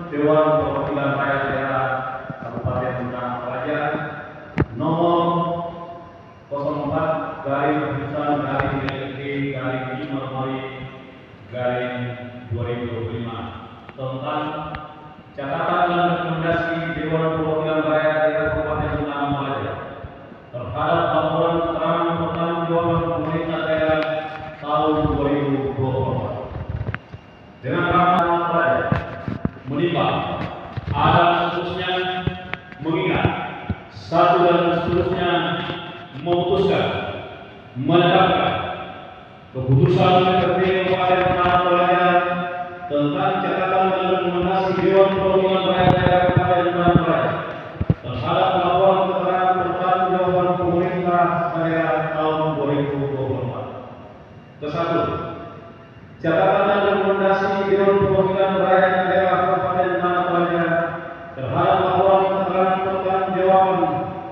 Dewan Perwakilan Rakyat Daerah Kabupaten Tanah Toraja nomor 04 garing keputusan garing LD garing 5 Mei garing 2025 tentang catatan dan rekomendasi Dewan Perwakilan Rakyat Daerah Kabupaten Tanah Toraja terhadap laporan keterangan pertanggungjawaban pemerintah daerah tahun 2024 dengan rangka menimbang ada seterusnya mengingat satu dan seterusnya memutuskan menetapkan keputusan DPRD Kabupaten Tanah Toraja tentang catatan dan rekomendasi Dewan Perwakilan Rakyat Daerah Kabupaten Tanah Toraja terhadap laporan keterangan pertanggungjawaban pemerintah daerah tahun 2024. Kesatu, catatan dan rekomendasi Dewan Perwakilan Rakyat Daerah Kabupaten Tanah Toraja terhadap laporan keterangan pertanggungjawaban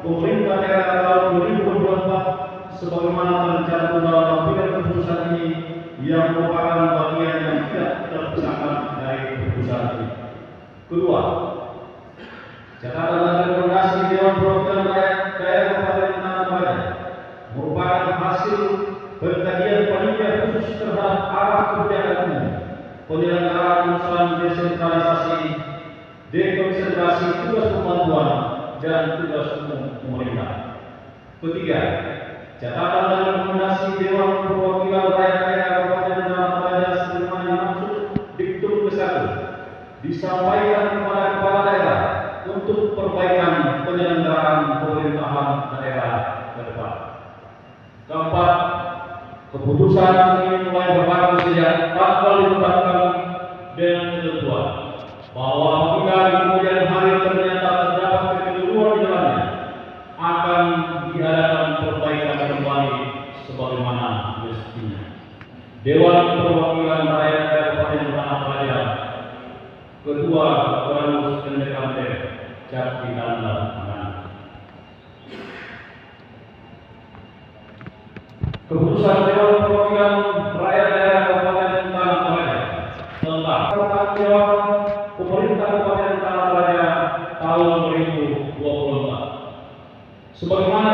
pemerintah daerah tahun 2024 sebagaimana tercantum dalam lampiran keputusan ini yang merupakan bagian yang tidak terpisahkan dari keputusan ini. Kedua, catatan dan rekomendasi Dewan Perwakilan Rakyat Daerah Kabupaten Tanah Toraja merupakan hasil pengkajian panitia khusus terhadap arah kebijakan umum penyelenggaraan urusan desentralisasi, dekonsentrasi tugas pembantuan dan tugas umum pemerintah. Ketiga, catatan dan rekomendasi Dewan Perwakilan Rakyat Daerah Kabupaten Tanah Toraja sebagaimana dimaksud diktum ke-1 disampaikan kepada kepala daerah untuk perbaikan penyelenggaraan pemerintahan daerah ke depan. Keempat, keputusan ini mulai berlaku sejak tanggal ditetapkan dengan ketentuan bahwa apabila di kemudian hari ternyata terdapat kekeliruan di dalamnya akan diadakan perbaikan kembali sebagaimana mestinya. Dewan Perwakilan Rakyat Daerah Kabupaten Tanah Toraja, Ketua Kepengurusan Pendekante Jati Dandang Tangan. Keputusan Dewan Perwakilan Rakyat Daerah Kabupaten Tanah Toraja tentang pertanggungjawaban pemerintah Kabupaten Tanah Toraja tahun 2024 sebagaimana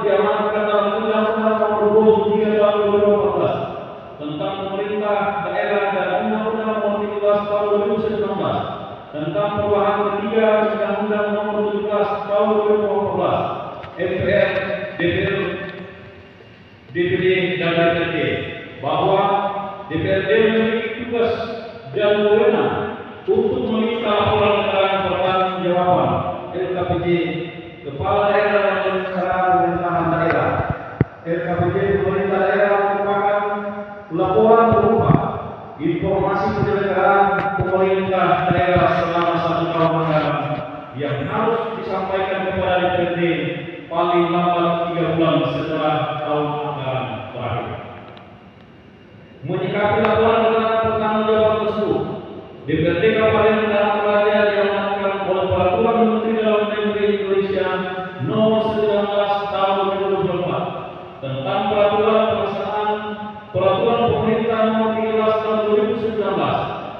diamanatkan dalam Undang-Undang Nomor 23 Tahun 2014 tentang pemerintah daerah dan Undang-Undang Nomor 13 Tahun 2019 tentang perubahan ketiga Undang-Undang Nomor 17 Tahun 2014 MPR, DPR, DPD dan DPRD bahwa DPRD memiliki tugas dan wewenang untuk meminta laporan keterangan pertanggungjawaban LKPJ Kepala Daerah dan Penyelenggaraan Pemerintahan Daerah. LKPJ pemerintah daerah merupakan laporan berupa informasi penyelenggaraan pemerintah daerah selama 1 tahun anggaran yang harus disampaikan kepada DPRD paling lambat 3 bulan setelah tahun anggaran terakhir. Menyikapi laporan keterangan pertanggungjawaban tersebut, DPRD Kabupaten Tanah Toraja diamanatkan oleh Peraturan Menteri Dalam Negeri Indonesia Nomor 19 Tahun 2024 tentang peraturan pelaksanaan Peraturan Pemerintah Nomor 13 Tahun 2019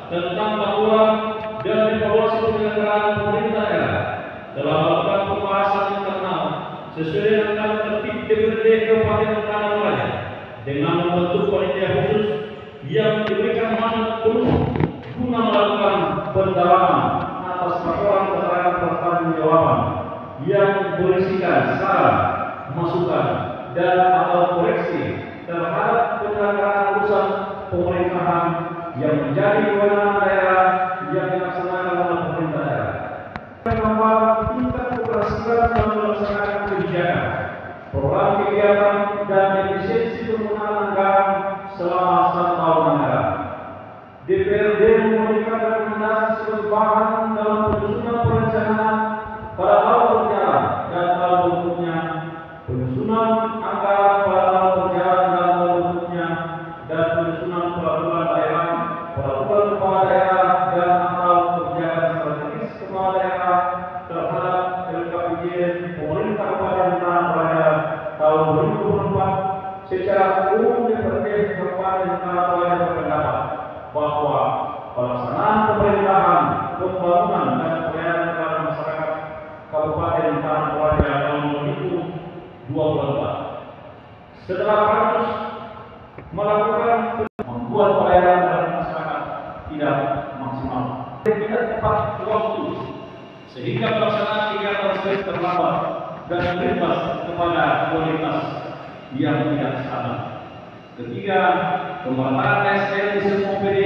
tentang laporan dan evaluasi penyelenggaraan pemerintah daerah telah melakukan pembahasan internal sesuai dengan tertib DPRD Kabupaten Tanah Toraja dengan membentuk panitia khusus yang diberikan mandat penuh guna melakukan pendalaman atas laporan keterangan pertanggungjawaban yang berisikan saran, masukan, dan atau koreksi terhadap penyelenggaraan urusan pemerintahan yang menjadi kewenangan daerah yang dilaksanakan oleh pemerintah daerah. Menambah tingkat keberhasilan dalam melaksanakan kebijakan, program kegiatan, dan efisiensi penggunaan anggaran selama 1 tahun anggaran. DPRD memberikan rekomendasi sebagai bahan dalam penyusunan perencanaan pada tahun berjalan dan tahun berikutnya, penyusunan anggaran pada tahun berjalan dan tahun berikutnya, dan penyusunan peraturan daerah, peraturan kepala daerah, tidak tepat waktu sehingga pelaksanaan kegiatan tersebut terlambat dan berimbas kepada kualitas yang tidak sama. Ketiga, pemerataan ASN di semua PD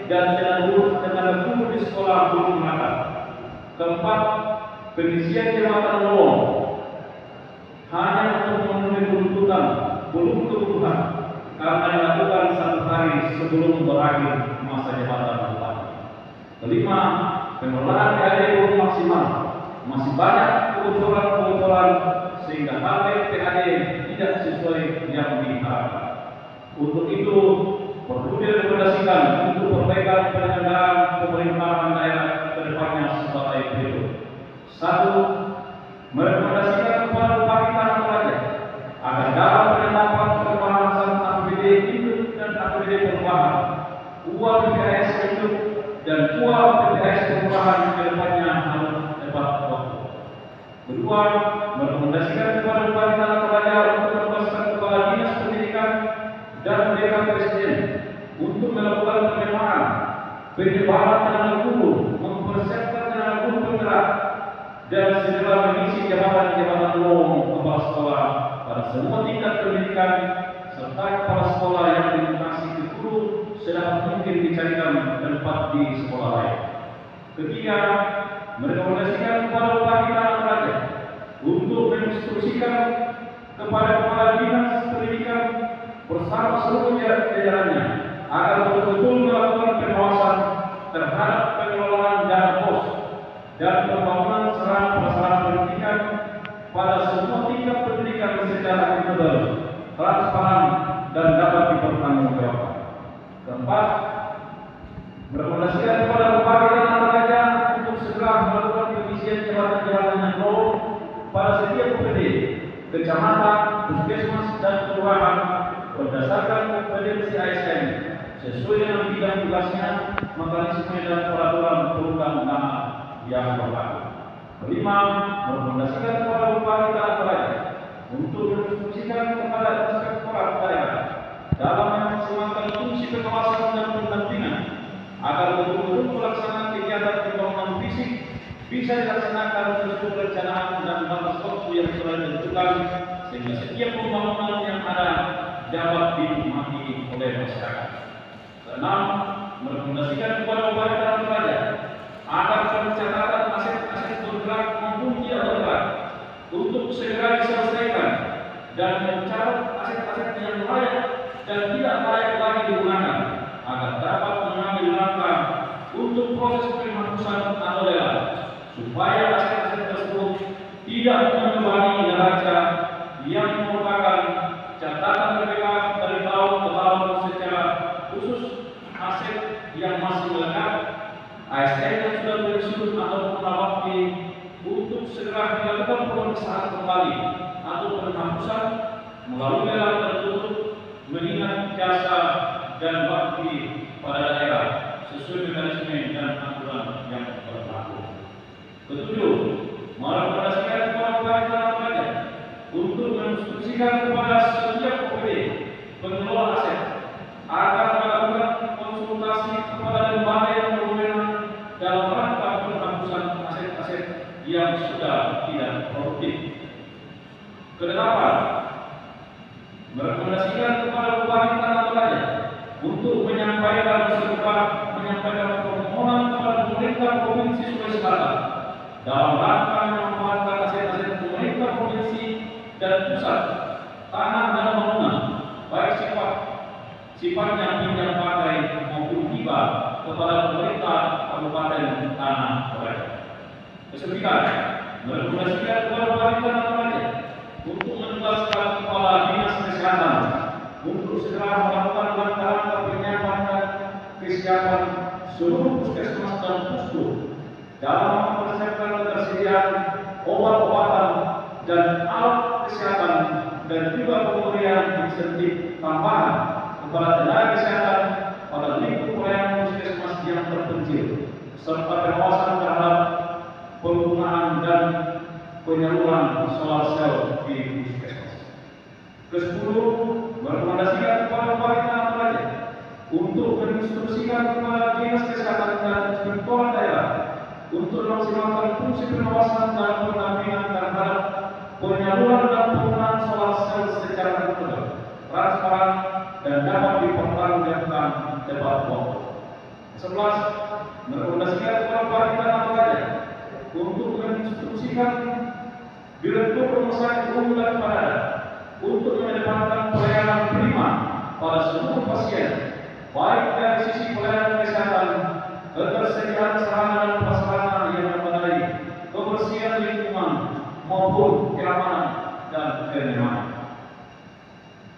dan tenaga guru di sekolah belum merata. Keempat, pengisian jabatan lowong hanya untuk memenuhi tuntutan, belum kebutuhan, karena dilakukan 1 hari sebelum berakhir masa jabatan bupati. Kelima, pengelolaan PAD belum maksimal, masih banyak kebocoran sehingga target PAD tidak sesuai yang diharapkan. Untuk itu perlu direkomendasikan untuk perbaikan penyelenggaraan pemerintahan daerah ke depannya sebagai berikut. 1. Merekomendasikan kepada Bupati Tanah Toraja agar dalam penetapan pembahasan APBD induk dan APBD perubahan, uang PPS induk dan uang PPS perubahan ke depannya harus tepat waktu. Kedua, merekomendasikan kepada Bupati Tanah Toraja untuk menugaskan kepala dinas pendidikan dan dewan presiden untuk melakukan penyebaran tenaga guru, mempersiapkan tenaga guru penggerak, dan segera mengisi jabatan-jabatan lowong kepala sekolah pada semua tingkat pendidikan serta kepala sekolah yang dimutasi ke guru sedapat mungkin dicarikan tempat di sekolah lain. Ketiga, merekomendasikan kepada Bupati Tanah Toraja untuk menginstruksikan kepada kepala dinas pendidikan bersama seluruh jajarannya agar betul-betul melakukan pengawasan terhadap pengelolaan dana pos dan pembangunan sarana prasarana pendidikan pada semua tingkat pendidikan secara akuntabel, transparan, dan dapat dipertanggungjawabkan. Keempat, merekomendasikan kepada Bupati Tanah Toraja untuk segera melakukan pengisian jabatan-jabatan yang lowong pada setiap UPD, kecamatan, puskesmas, dan kelurahan berdasarkan kompetensi ASN sesuai dengan bidang tugasnya, mekanisme dan peraturan perundang-undangan yang berlaku. Kelima, merekomendasikan kepada Bupati Tanah Toraja untuk menginstruksikan kepada inspektorat daerah dalam memaksimalkan fungsi pengawasan dan pendampingan agar betul-betul pelaksanaan kegiatan pembangunan fisik bisa dilaksanakan sesuai perencanaan dan batas waktu yang telah ditentukan sehingga setiap pembangunan yang ada dapat dinikmati oleh masyarakat. Keenam, merekomendasikan kepada Bupati Tanah Toraja agar pencatatan aset-aset bergerak maupun tidak bergerak untuk segera diselesaikan dan mencatat aset-aset yang layak dan tidak layak lagi digunakan agar dapat mengambil langkah untuk proses penghapusan atau lelang supaya aset-aset tersebut tidak membebani neraca yang merupakan catatan BPK dari tahun ke tahun secara khusus aset yang masih melekat, ASN yang sudah pensiun atau berbakti untuk segera dilakukan pemeriksaan kembali atau penghapusan melalui lelang tertutup mengingat jasa dan bakti pada daerah sesuai mekanisme dan aturan yang berlaku. Ketujuh, merekomendasikan kepada Bupati Tanah Toraja untuk menginstruksikan kepada setiap OPD pengelola aset agar melakukan konsultasi kepada lembaga yang berwenang dalam rangka penghapusan aset-aset yang sudah tidak produktif. Kedelapan, merekomendasikan kepada Bupati Tanah Toraja untuk menyampaikan permohonan kepada pemerintah Provinsi Sulawesi Selatan dalam rangka memanfaatkan aset-aset pemerintah provinsi dan pusat, tanah dan bangunan, baik sifatnya pinjam pakai maupun hibah kepada pemerintah Kabupaten Tanah Toraja. Kesembilan, merekomendasikan kepada Bupati Tanah Toraja untuk menugaskan kepala dinas kesehatan untuk segera melakukan langkah-langkah penyiapan dan kesiapan seluruh puskesmas dan pusko dalam mempersiapkan ketersediaan obat-obatan dan alat kesehatan dan juga pemberian insentif tambahan kepada tenaga kesehatan pada lingkup pelayanan puskesmas yang terpencil serta pengawasan terhadap penggunaan dan penyaluran solar cell di puskesmas. Kesepuluh, merekomendasikan kepada Bupati Tanah Toraja untuk menginstruksikan kepada Dinas Kesehatan dan Inspektorat pengawasan dan pendampingan terhadap penyaluran dan penggunaan solar sel secara tertutup, transparan, dan dapat dipertanggungjawabkan tepat waktu. 11. Merekomendasikan kepada kita Raja untuk menginstruksikan Direktur Rumah Sakit Umum dan Padang untuk mengedepankan pelayanan prima pada seluruh pasien, baik dari sisi pelayanan kesehatan, ketersediaan sarana dan prasarana yang memadai, kebersihan lingkungan maupun keamanan dan kenyamanan.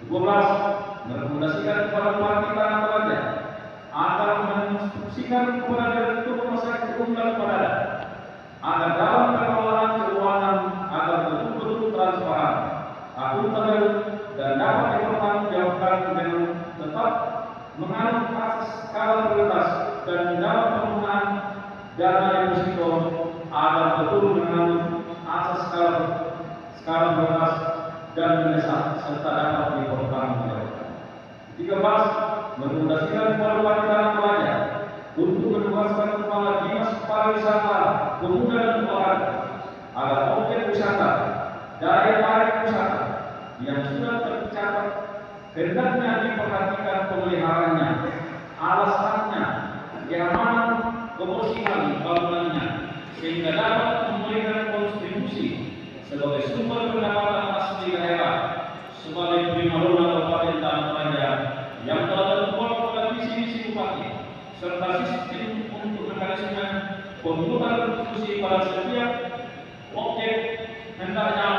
12. Merekomendasikan kepada Bupati Tanah Raja agar menginstruksikan kepada Direktur Rumah Sakit Umum dan Padang agar dalam pengelolaan keuangan agar betul-betul transparan, akuntabel, dan dapat dipertanggungjawabkan dengan tetap menganut asas skala prioritas dan dalam penggunaan dana deposito agar betul menganut asas skala prioritas dan mendesak serta dapat dipertanggungjawabkan. 13. Merekomendasikan kepada Bupati Tanah Raja untuk menugaskan Kepala Dinas Pariwisata, Pemuda dan Olahraga agar objek wisata, daya tarik wisata yang sudah tercatat hendaknya diperhatikan pemeliharaannya, alasannya, keamanan, kebersihan bangunannya, sehingga dapat memberikan kontribusi sebagai sumber pendapatan asli daerah sebagai primadona Kabupaten Tanah Raja yang telah tertuang pada visi-misi Bupati serta sistem untuk mekanisme pembuatan kontribusi pada setiap objek hendaknya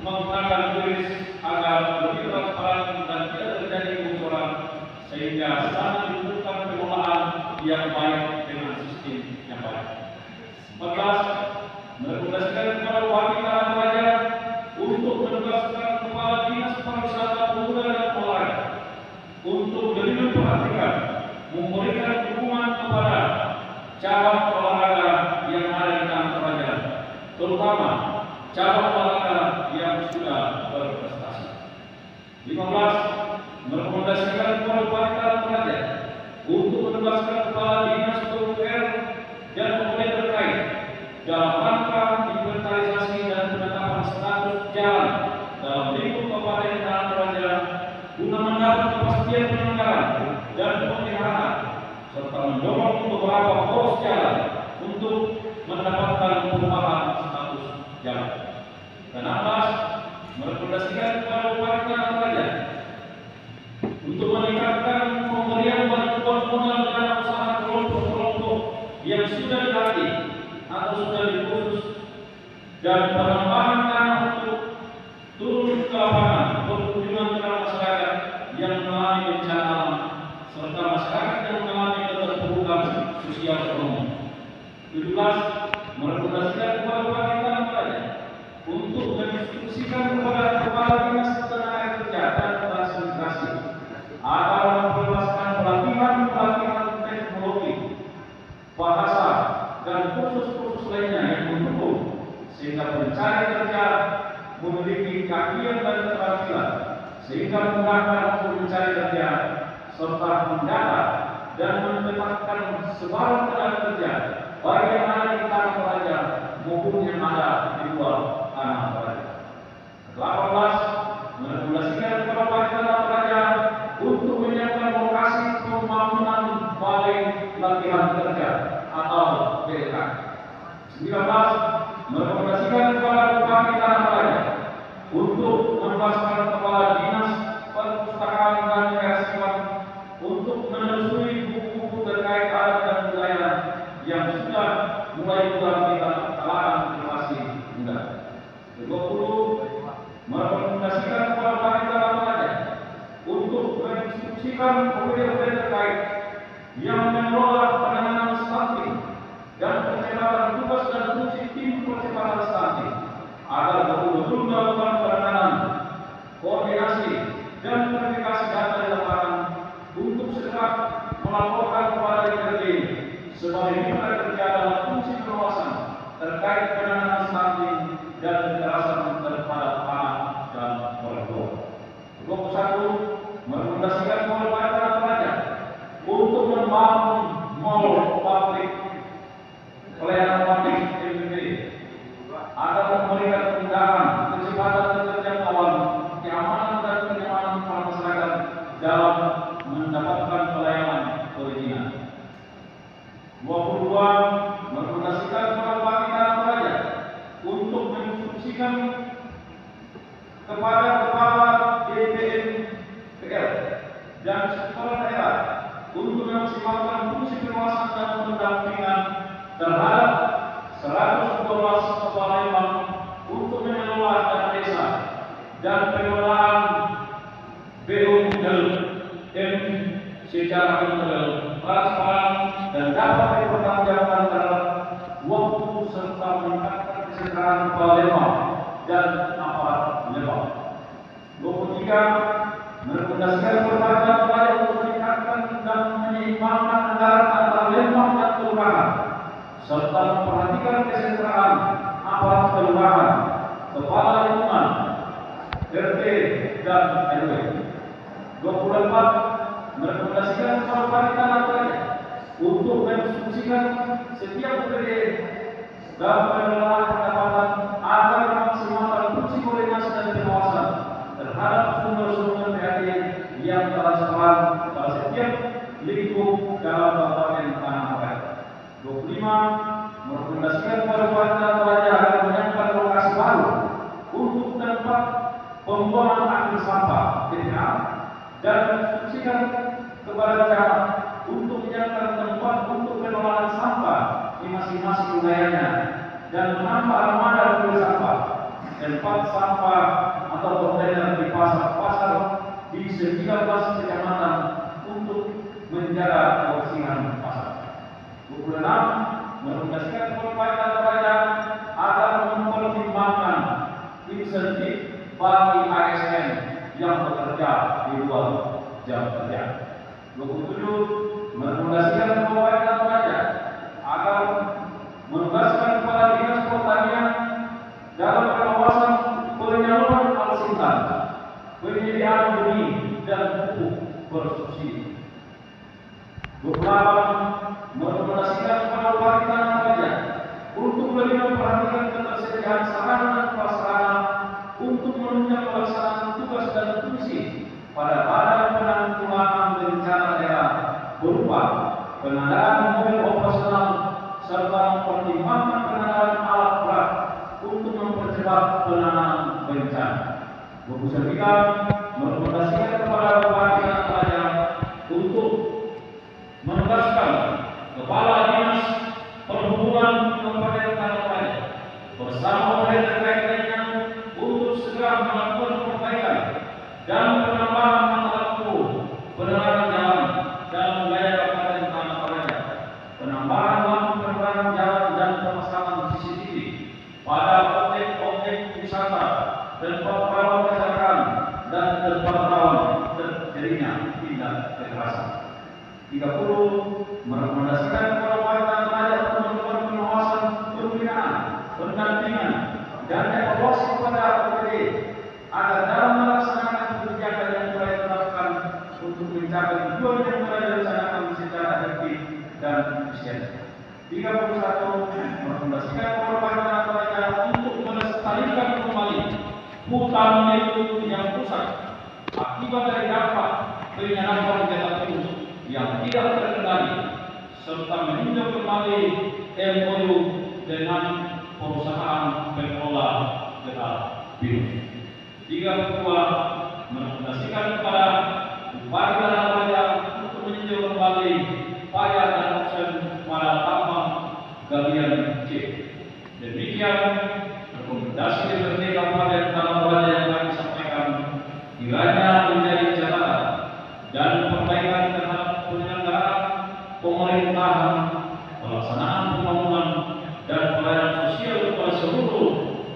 menggunakan tulis agar lebih transparan dan tidak terjadi kebocoran sehingga sangat dibutuhkan pengelolaan yang baik dengan sistem yang baik. 14. Merekomendasikan kepada Bupati Tanah Raja untuk menugaskan Kepala Dinas Pariwisata, Pemuda dan Olahraga untuk lebih memperhatikan memberikan dukungan kepada cabang olahraga yang ada di Tanah Raja, terutama cabang olahraga yang sudah berprestasi. 15. Merekomendasikan kepada Bupati Tanah Raja untuk menugaskan Kepala Dinas PUPR dan pemerintah terkait dalam rangka inventarisasi dan penetapan status jalan dalam lingkup Kabupaten Tanah Raja guna mendapat kepastian penyelenggaraan dan pemeliharaan serta mendorong beberapa poros jalan untuk mendapatkan perubahan status jalan. 16. Merekomendasikan kepada Bupati Tanah Raja untuk meningkatkan pemberian bantuan modal dana usaha kelompok-kelompok yang sudah dilatih atau sudah dikursus dan penambahan dana untuk turun ke lapangan berkunjungan ke masyarakat yang mengalami bencana alam serta masyarakat yang mengalami keterpurukan sosial ekonomi. 17. Merekomendasikan kepada Bupati Tanah Raja untuk menginstruksikan kepada Kepala Dinas Tenaga Kerja dan Transmigrasi agar memperluaskan pelatihan teknologi, bahasa, dan kursus-kursus lainnya yang mendukung sehingga pencari kerja memiliki keahlian dan keterampilan sehingga memudahkan untuk mencari kerja serta mendata dan menetapkan sebarang tenaga kerja baik yang ada di Tanah Raja maupun yang ada di luar Tanah Raja. 18. Merekomendasikan kepada Bupati Tanah Raja untuk menyiapkan lokasi pembangunan balai latihan kerja atau BLK. 19. Merekomendasikan kepada Bupati Tanah Raja untuk menugaskan Kepala Dinas Perpustakaan dan Kearsipan untuk menelusuri buku-buku terkait adat dan budaya yang sudah mulai keluar di kalangan generasi muda. 20. Merekomendasikan kepada Bupati Tanah Raja untuk menginstruksikan komite terkait yang mengelola penanganan stunting dan percepatan tugas dan fungsi tim percepatan stunting agar betul-betul melakukan penanganan, koordinasi, dan verifikasi data di lapangan untuk segera melaporkan kepada DPRD sebagai mitra kerja dalam fungsi pengawasan terkait penanganan stunting dan kekerasan terhadap anak dan perempuan. 21. Merekomendasikan kepada Tanah Raja untuk membangun mall transparan, dan dapat dipertanggungjawabkan terhadap waktu serta meningkatkan kesejahteraan kepala Lembang dan aparat Lembang. 23. Merekomendasikan kepada upaya untuk meningkatkan dan menyeimbangkan anggaran antara Lembang dan kelurahan, serta memperhatikan kesejahteraan aparat kelurahan, kepala lingkungan, RT dan RW. 24. Merekomendasikan kepada panitia untuk mendistribusikan setiap UPD dan pengelolaan pendapatan agar memaksimalkan fungsi koordinasi dan pengawasan terhadap sumber-sumber PAD yang transparan pada setiap lingkup dalam Kabupaten Tanah Toraja. 25. Merekomendasikan kepada Pemda Toraja agar menyiapkan lokasi baru untuk tempat pembuangan akhir sampah TPA dan menginstruksikan kepada camat untuk menyiapkan tempat untuk pengelolaan sampah di masing-masing wilayahnya dan menambah armada mobil sampah, tempat sampah atau kontainer di pasar-pasar di 19 kecamatan untuk menjaga kebersihan pasar. 26. Merekomendasikan kepada Toraja agar mempertimbangkan insentif bagi ASN yang bekerja di luar jam kerja. 27. Merekomendasikan kepada Toraja agar menugaskan kepala dinas pertanian dalam pengawasan penyaluran alsintan, penyediaan benih dan pupuk bersubsidi. 28. Merekomendasikan kepada Bupati Tanah Toraja untuk lebih memperhatikan ketersediaan sarana dan prasarana untuk menunjang pelaksanaan tugas dan fungsi pada Badan Penanggulangan Bencana Daerah berupa pengadaan mobil operasional serta mempertimbangkan pengadaan alat berat untuk mempercepat penanganan bencana. 29. Merekomendasikan kepada Bupati Tanah Toraja untuk menugaskan Kepala Dinas Perhubungan Kabupaten Tanah Toraja bersama oleh terkait lainnya untuk segera melakukan perbaikan dan penambahan waktu penerangan jalan dan wilayah Kabupaten Tanah Toraja, penambahan lampu penerangan jalan dan pemasangan CCTV pada objek-objek wisata, tempat rawan kecelakaan dan tempat rawan terjadinya tindak kekerasan. 30. Merekomendasikan kepada Bupati Tanah Toraja untuk melakukan pengawasan, pembinaan, pendampingan dan evaluasi kepada OPD agar dalam melaksanakan kebijakan yang telah ditetapkan untuk mencapai tujuan yang telah dilaksanakan secara efektif dan efisien. 31. Merekomendasikan kepada Bupati Tanah Toraja untuk melestarikan kembali hutan lindung yang rusak akibat dari dampak penyerapan kereta api yang tidak terkendali serta meninjau kembali MOU dengan perusahaan pengelola kereta api. 32. Merekomendasikan kepada Bupati Tanah Toraja untuk meninjau kembali pajak dan opsi pada tambang galian C. Demikian rekomendasi DPRD Kabupaten Tanah Toraja yang kami sampaikan kiranya menjadi catatan dan perbaikan terhadap penyelenggaraan pemerintahan, pelaksanaan pembangunan dan pelayanan sosial kepada seluruh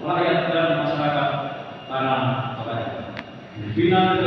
rakyat dan masyarakat Tanah Toraja. Pimpinan